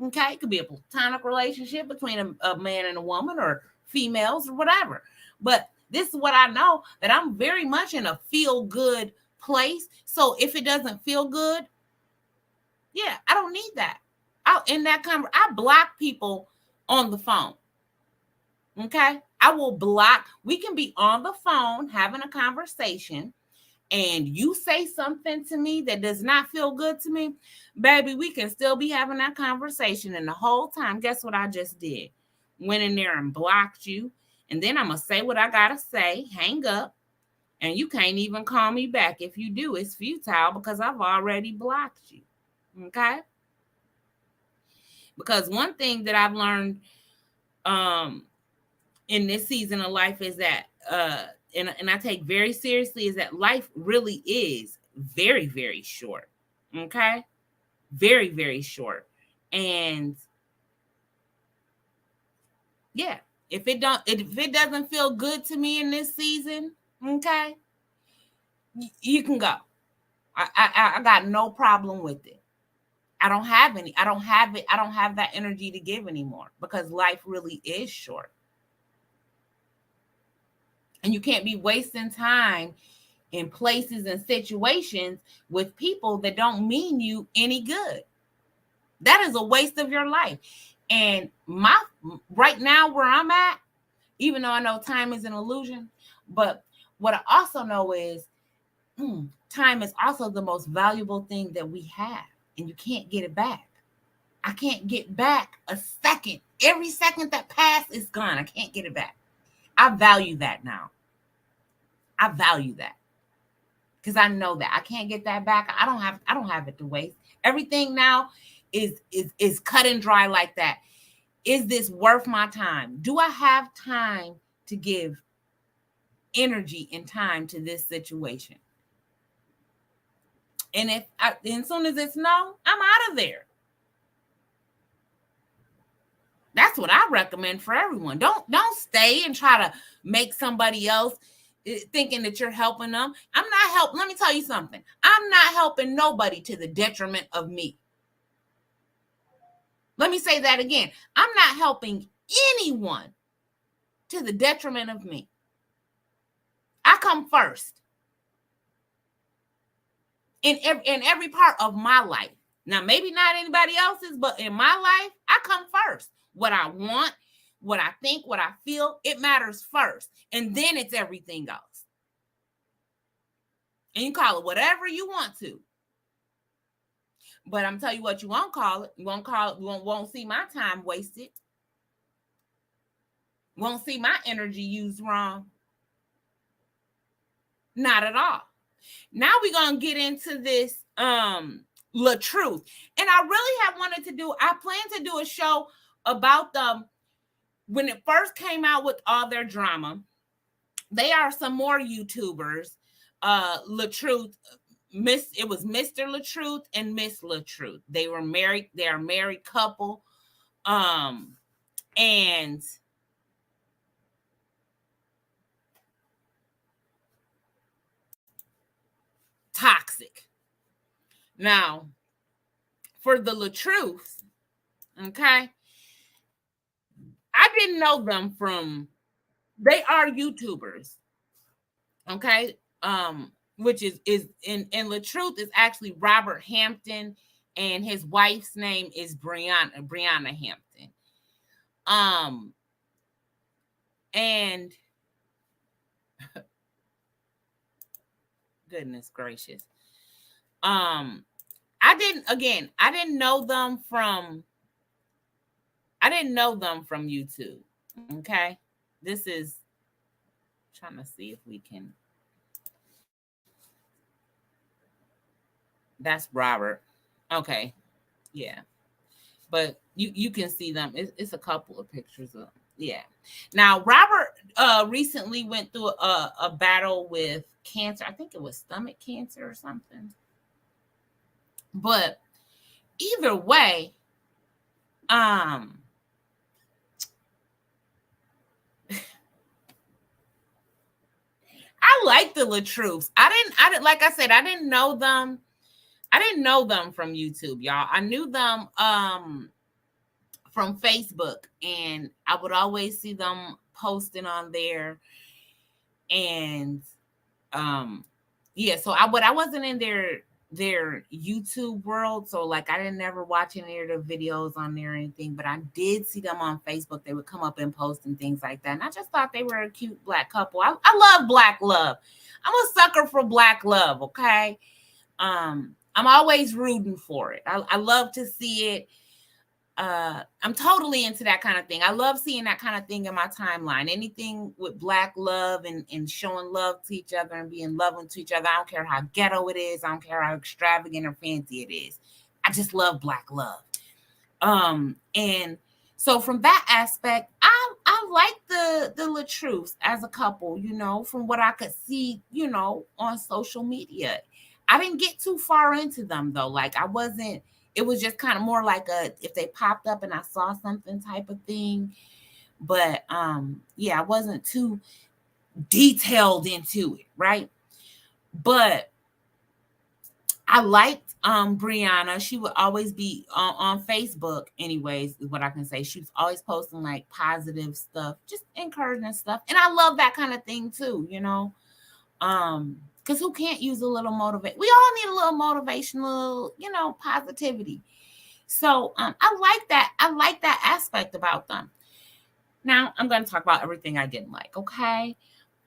Okay, it could be a platonic relationship between a man and a woman, or females, or whatever. But this is what I know, that I'm very much in a feel good place. So if it doesn't feel good, yeah, I don't need that. I block people on the phone. Okay, I will block. We can be on the phone having a conversation, and you say something to me that does not feel good to me, baby, we can still be having that conversation. And the whole time, guess what I just did? Went in there and blocked you. And then I'm going to say what I got to say, hang up, and you can't even call me back. If you do, it's futile because I've already blocked you. Okay? Because one thing that I've learned in this season of life is that and I take very seriously, is that life really is very, very short. Okay? Very, very short. And yeah, if it doesn't feel good to me in this season, okay, you can go. I got no problem with it. I don't have that energy to give anymore, because life really is short. And you can't be wasting time in places and situations with people that don't mean you any good. That is a waste of your life. And right now where I'm at, even though I know time is an illusion, but what I also know is time is also the most valuable thing that we have, and you can't get it back. I can't get back a second. Every second that passed is gone. I can't get it back. I value that now. I value that. because I know that I can't get that back. I don't have it to waste. Everything now is cut and dry like that. Is this worth my time? Do I have time to give energy and time to this situation? And as soon as it's no, I'm out of there. That's what I recommend for everyone. Don't stay and try to make somebody else thinking that you're helping them. I'm not helping. Let me tell you something. I'm not helping nobody to the detriment of me. Let me say that again. I'm not helping anyone to the detriment of me. I come first in every part of my life. Now, maybe not anybody else's, but in my life, I come first. What I want, what I think, what I feel, it matters first. And then it's everything else. And you call it whatever you want to. But I'm telling you what, you won't call it. You won't see my time wasted. Won't see my energy used wrong. Not at all. Now we're going to get into this Latruth. And I really have wanted to I plan to do a show about them when it first came out with all their drama. They are some more YouTubers. Latruth, it was Mr. Latruth and Miss Latruth. They were married. They are a married couple. And toxic. Now, for the Latruths, okay, I didn't know them from, they are YouTubers, okay, which is and Latruth is actually Robert Hampton, and his wife's name is Brianna Hampton. And goodness gracious. I didn't know them from YouTube. Okay. This is trying to see if we can. That's Robert. Okay. Yeah. But you can see them. It's a couple of pictures of them. Yeah. Now, Robert recently went through a battle with cancer. I think it was stomach cancer or something. But either way, I like the Latruths. I didn't like I said, I didn't know them. I didn't know them from YouTube, y'all. I knew them from Facebook, and I would always see them posting on there. And yeah, so I wasn't in their YouTube world, so like I didn't never watch any of their videos on there or anything, but I did see them on Facebook. They would come up and post and things like that, and I just thought they were a cute black couple. I love black love. I'm a sucker for black love. Okay, I'm always rooting for it. I love to see it. I'm totally into that kind of thing. I love seeing that kind of thing in my timeline. Anything with black love and showing love to each other and being loving to each other. I don't care how ghetto it is. I don't care how extravagant or fancy it is. I just love black love. And so from that aspect, I like the Latruths as a couple, you know, from what I could see, you know, on social media. I didn't get too far into them though. Like it was just kind of more like if they popped up and I saw something type of thing. But yeah, I wasn't too detailed into it, right? But I liked Brianna. She would always be on Facebook, anyways, is what I can say. She was always posting like positive stuff, just encouraging stuff. And I love that kind of thing too, you know. Because who can't use a little motivation? We all need a little motivational, you know, positivity. So I like that. I like that aspect about them. Now I'm going to talk about everything I didn't like. Okay.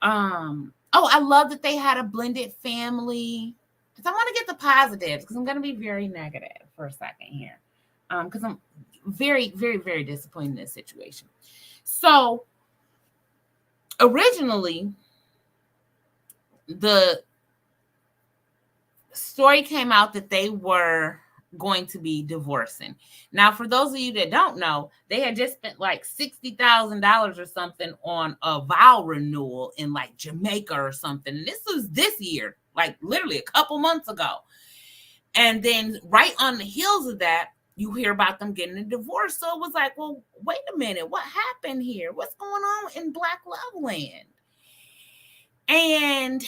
I love that they had a blended family. Because I want to get the positives. Because I'm going to be very negative for a second here. Because I'm very, very, very disappointed in this situation. So originally, the story came out that they were going to be divorcing. Now, for those of you that don't know, they had just spent like $60,000 or something on a vow renewal in like Jamaica or something. And this was this year, like literally a couple months ago. And then right on the heels of that, you hear about them getting a divorce. So it was like, well, wait a minute, what happened here? What's going on in Black Love Land? And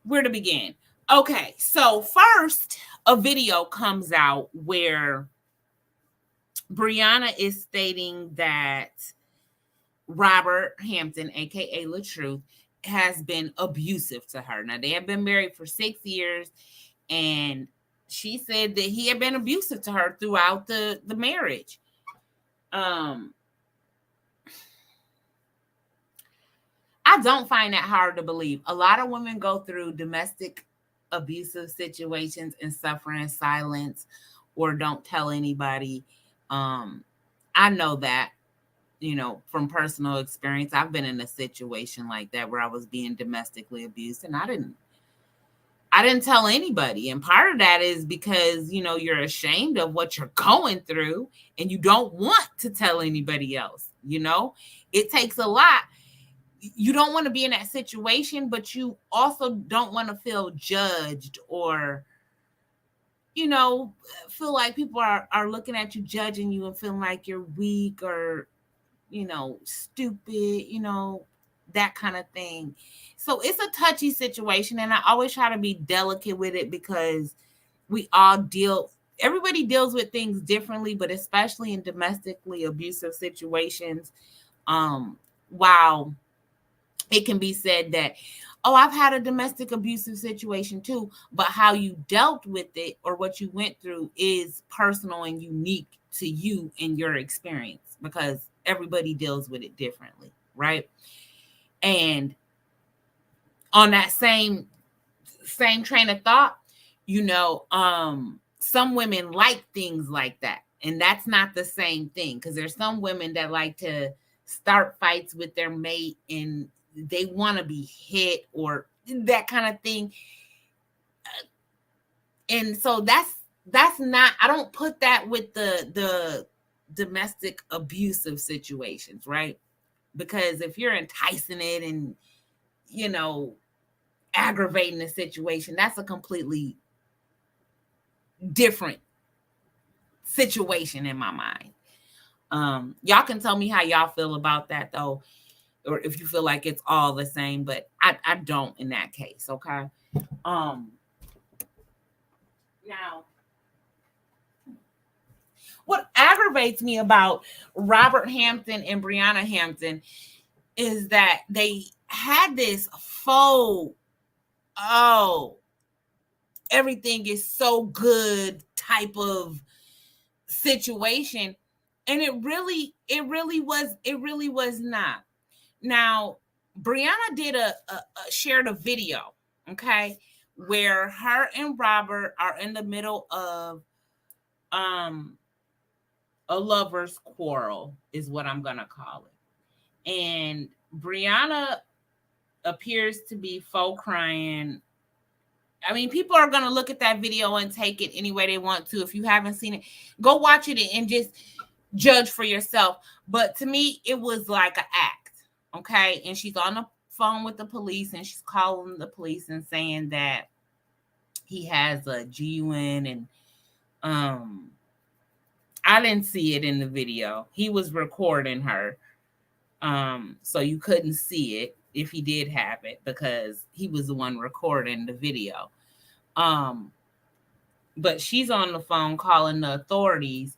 where to begin? Okay, so first, a video comes out where Brianna is stating that Robert Hampton, aka Latruth, has been abusive to her. Now, they have been married for 6 years, and she said that he had been abusive to her throughout the marriage. I don't find that hard to believe. A lot of women go through domestic abusive situations and suffer in silence or don't tell anybody. I know that, from personal experience. I've been in a situation like that where I was being domestically abused, and I didn't tell anybody. And part of that is because, you're ashamed of what you're going through and you don't want to tell anybody else. It takes a lot. You don't want to be in that situation, but you also don't want to feel judged or, feel like people are looking at you, judging you and feeling like you're weak or, stupid, that kind of thing. So it's a touchy situation. And I always try to be delicate with it because everybody deals with things differently, but especially in domestically abusive situations, while it can be said that, oh, I've had a domestic abusive situation too, but how you dealt with it or what you went through is personal and unique to you and your experience because everybody deals with it differently, right? And on that same train of thought, some women like things like that. And that's not the same thing because there's some women that like to start fights with their mate and they want to be hit or that kind of thing. And so that's not, I don't put that with the domestic abusive situations, right? Because if you're enticing it and, aggravating the situation, that's a completely different situation in my mind. Y'all can tell me how y'all feel about that though, or if you feel like it's all the same, but I don't in that case, okay? Now, what aggravates me about Robert Hampton and Brianna Hampton is that they had this faux, everything is so good type of situation. And it really was not. Now, Brianna did shared a video, okay, where her and Robert are in the middle of a lover's quarrel, is what I'm gonna call it. And Brianna appears to be faux crying. I mean, people are gonna look at that video and take it any way they want to. If you haven't seen it, go watch it and just judge for yourself. But to me, it was like an act, okay? And she's on the phone with the police and she's calling the police and saying that he has a GUN, and I didn't see it in the video. He was recording her, so you couldn't see it if he did have it because he was the one recording the video. But she's on the phone calling the authorities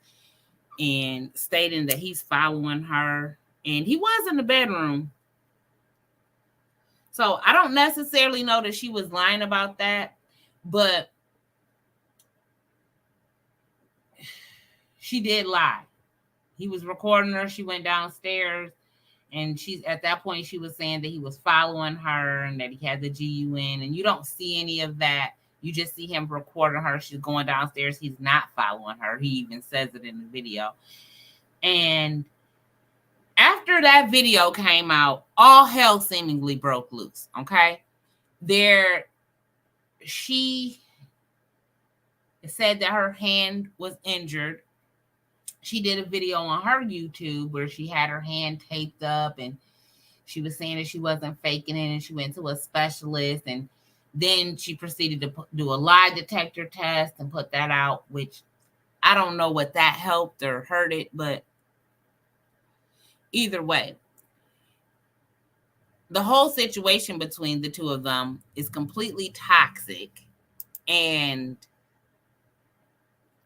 and stating that he's following her, and he was in the bedroom. So I don't necessarily know that she was lying about that, but she did lie. He was recording her. She went downstairs, and at that point she was saying that he was following her and that he had the GUN, and you don't see any of that. You just see him recording her. She's going downstairs. He's not following her. He even says it in the video. And after that video came out, all hell seemingly broke loose, okay? she said that her hand was injured. She did a video on her YouTube where she had her hand taped up, and she was saying that she wasn't faking it, and she went to a specialist, and then she proceeded to do a lie detector test and put that out, which I don't know what that helped or hurt it, but either way, the whole situation between the two of them is completely toxic. And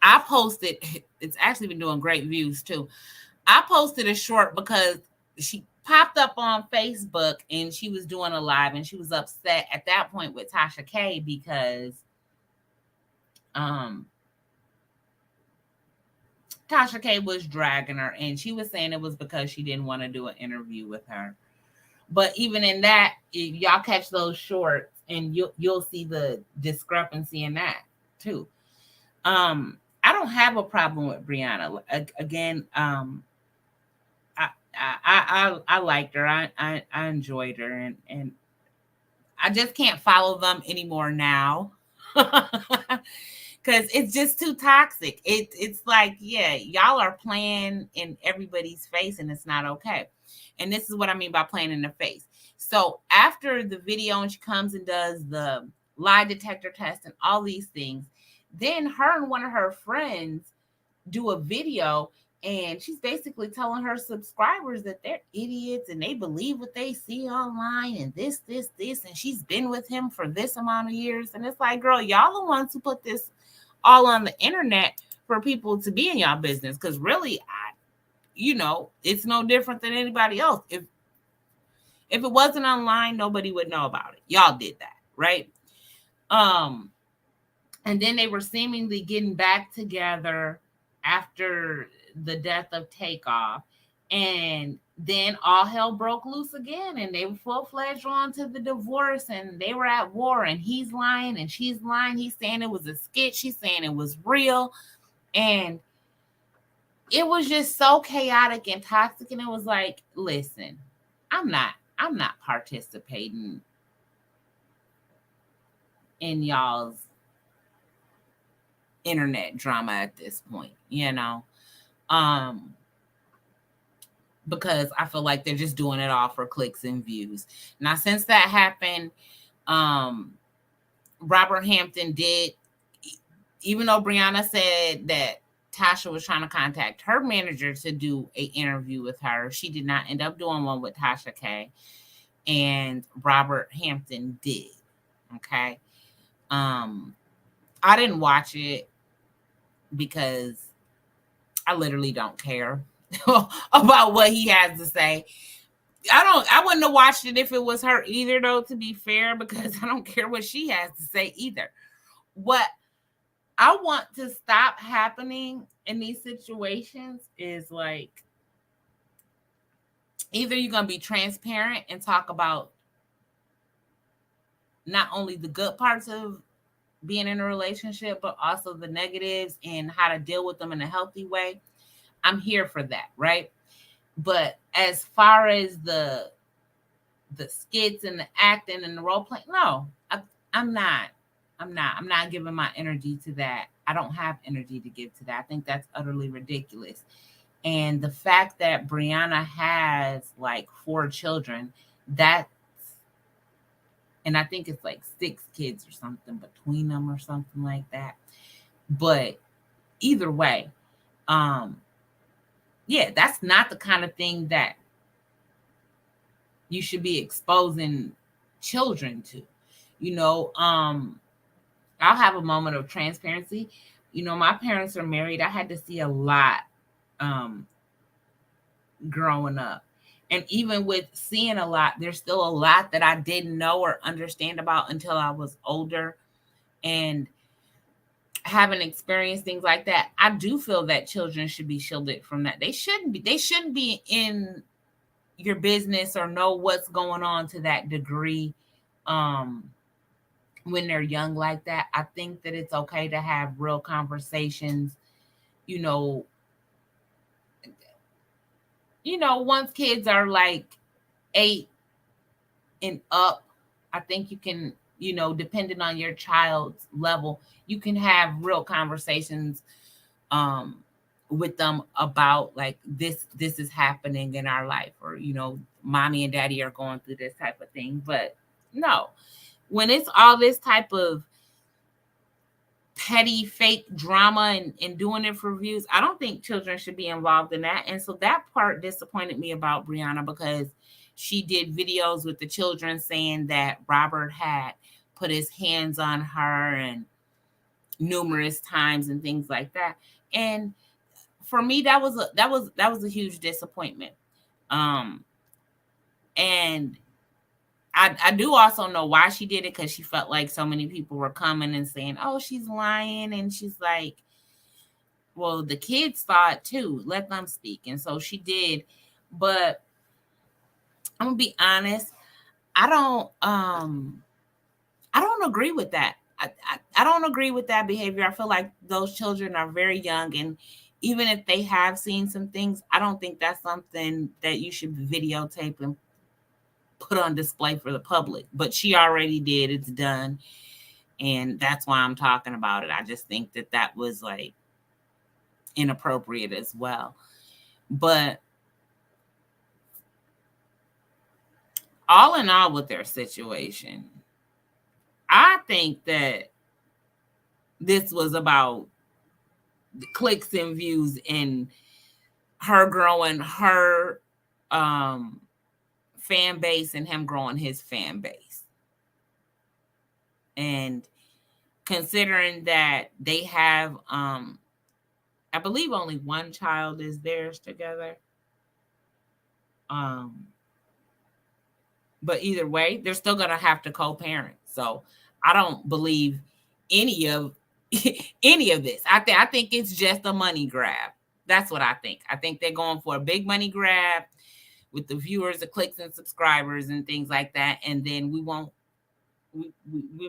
I posted, it's actually been doing great views too. I posted a short because she popped up on Facebook and she was doing a live, and she was upset at that point with Tasha K because Tasha K was dragging her, and she was saying it was because she didn't want to do an interview with her. But even in that, if y'all catch those shorts, and you'll see the discrepancy in that too. I don't have a problem with Brianna. Again, I liked her. I enjoyed her, and I just can't follow them anymore now. Because it's just too toxic. It's like, yeah, y'all are playing in everybody's face, and it's not okay. And this is what I mean by playing in the face. So after the video, and she comes and does the lie detector test and all these things, then her and one of her friends do a video, and she's basically telling her subscribers that they're idiots and they believe what they see online, and this, and she's been with him for this amount of years. And it's like, girl, y'all the ones who put this all on the internet for people to be in y'all business. Because really, it's no different than anybody else. If it wasn't online, nobody would know about it. Y'all did that, right? And then they were seemingly getting back together after the death of Takeoff. And then all hell broke loose again, and they were full-fledged on to the divorce, and they were at war, and he's lying and she's lying. He's saying it was a skit. She's saying it was real. And it was just so chaotic and toxic. And it was like, listen, I'm not participating in y'all's internet drama at this point, because I feel like they're just doing it all for clicks and views. Now, since that happened, Robert Hampton did, even though Brianna said that Tasha was trying to contact her manager to do an interview with her, she did not end up doing one with Tasha K. And Robert Hampton did. Okay. I didn't watch it because I literally don't care about what he has to say. I wouldn't have watched it if it was her either, though, to be fair, because I don't care what she has to say either. What I want to stop happening in these situations is like, either you're going to be transparent and talk about not only the good parts of being in a relationship, but also the negatives and how to deal with them in a healthy way. I'm here for that, right? But as far as the skits and the acting and the role playing, no, I'm not giving my energy to that. I don't have energy to give to that. I think that's utterly ridiculous. And the fact that Brianna has like 4 children, and I think it's like 6 kids or something between them or something like that. But either way, yeah, that's not the kind of thing that you should be exposing children to. I'll have a moment of transparency. My parents are married. I had to see a lot growing up. And even with seeing a lot, there's still a lot that I didn't know or understand about until I was older. And having experienced things like that, I do feel that children should be shielded from that. They shouldn't be in your business or know what's going on to that degree when they're young like that. I think that it's okay to have real conversations, once kids are like 8 and up, I think you can depending on your child's level, you can have real conversations with them about like this is happening in our life, or mommy and daddy are going through this type of thing. But no, when it's all this type of petty fake drama and doing it for views, I don't think children should be involved in that. And so that part disappointed me about Brianna, because she did videos with the children saying that Robert had put his hands on her and numerous times and things like that. And for me, that was a huge disappointment. And I do also know why she did it, because she felt like so many people were coming and saying, oh, she's lying. And she's like, well, the kids saw it too. Let them speak. And so she did. But I'm gonna be honest, I don't agree with that. I don't agree with that behavior. I feel like those children are very young, and even if they have seen some things, I don't think that's something that you should videotape and put on display for the public. But she already did. It's done. And that's why I'm talking about it. I just think that was like inappropriate as well. But all in all, with their situation, I think that this was about clicks and views and her growing her fan base and him growing his fan base. And considering that they have I believe only one child is theirs together. But either way, they're still gonna have to co-parent. So I don't believe any of this. I think it's just a money grab. That's what I think. I think they're going for a big money grab with the viewers, the clicks and subscribers and things like that. And then we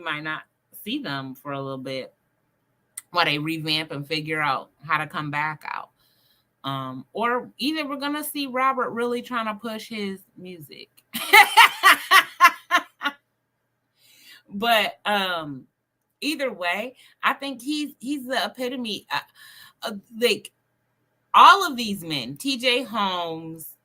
might not see them for a little bit while they revamp and figure out how to come back out. Or either we're gonna see Robert really trying to push his music. But either way, I think he's the epitome. Like all of these men, TJ Holmes,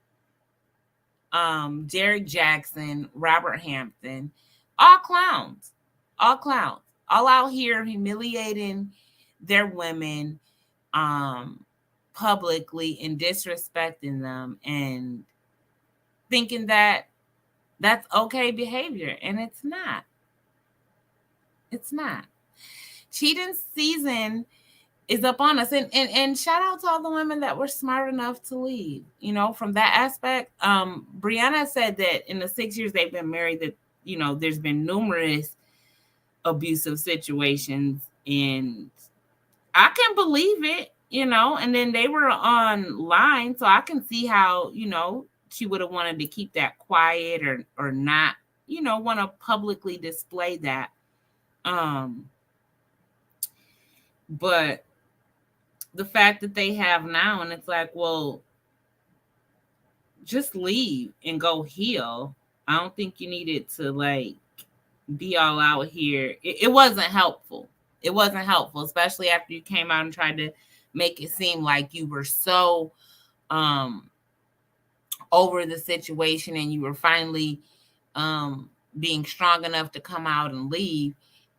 Derrick Jaxn, Robert Hampton, all clowns, all out here humiliating their women publicly and disrespecting them and thinking that that's okay behavior. And it's not. It's not. Cheating season is up on us. And shout out to all the women that were smart enough to leave, from that aspect. Brianna said that in the 6 years they've been married that, there's been numerous abusive situations, and I can believe it, and then they were online. So I can see how, she would have wanted to keep that quiet or not, want to publicly display that. But the fact that they have now, and it's like, well, just leave and go heal. I don't think you needed to like be all out here. It wasn't helpful. It wasn't helpful, especially after you came out and tried to make it seem like you were so over the situation and you were finally being strong enough to come out and leave.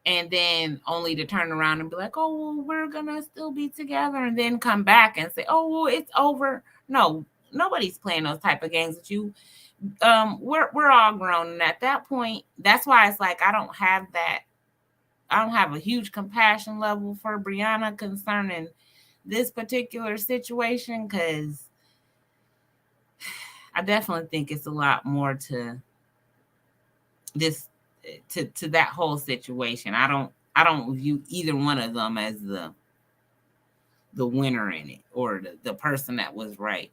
And then only to turn around and be like, oh, well, we're going to still be together. And then come back and say, oh, well, it's over. No, nobody's playing those type of games with you. We're all grown. And at that point, that's why it's like I don't have a huge compassion level for Brianna concerning this particular situation, because I definitely think it's a lot more to this, to that whole situation. I don't view either one of them as the winner in it, or the person that was right.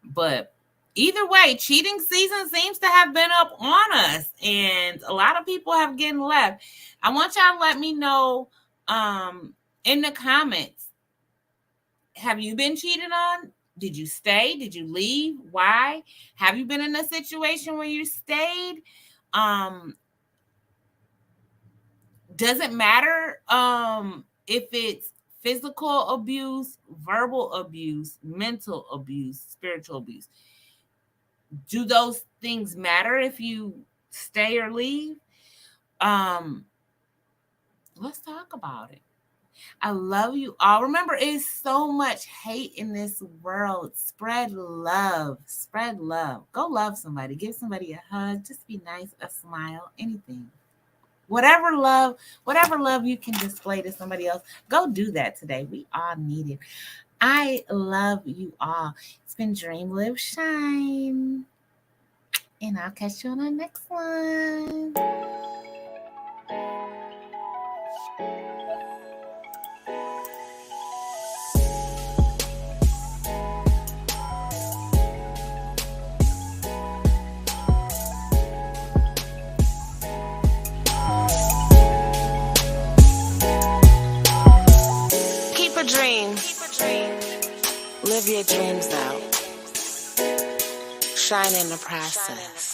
But either way, cheating season seems to have been up on us, and a lot of people have getting left. I want y'all to let me know in the comments, have you been cheated on? Did you stay? Did you leave? Why? Have you been in a situation where you stayed? doesn't matter if it's physical abuse, verbal abuse, mental abuse, spiritual abuse. Do those things matter if you stay or leave? Let's talk about it. I love you all. Remember, it's so much hate in this world. Spread love. Spread love. Go love somebody. Give somebody a hug. Just be nice, a smile, anything. Whatever love you can display to somebody else, go do that today. We all need it. I love you all. It's been Dream, Live, Shine. And I'll catch you on the next one. Keep a dream. Live your dreams out. Shine in the process.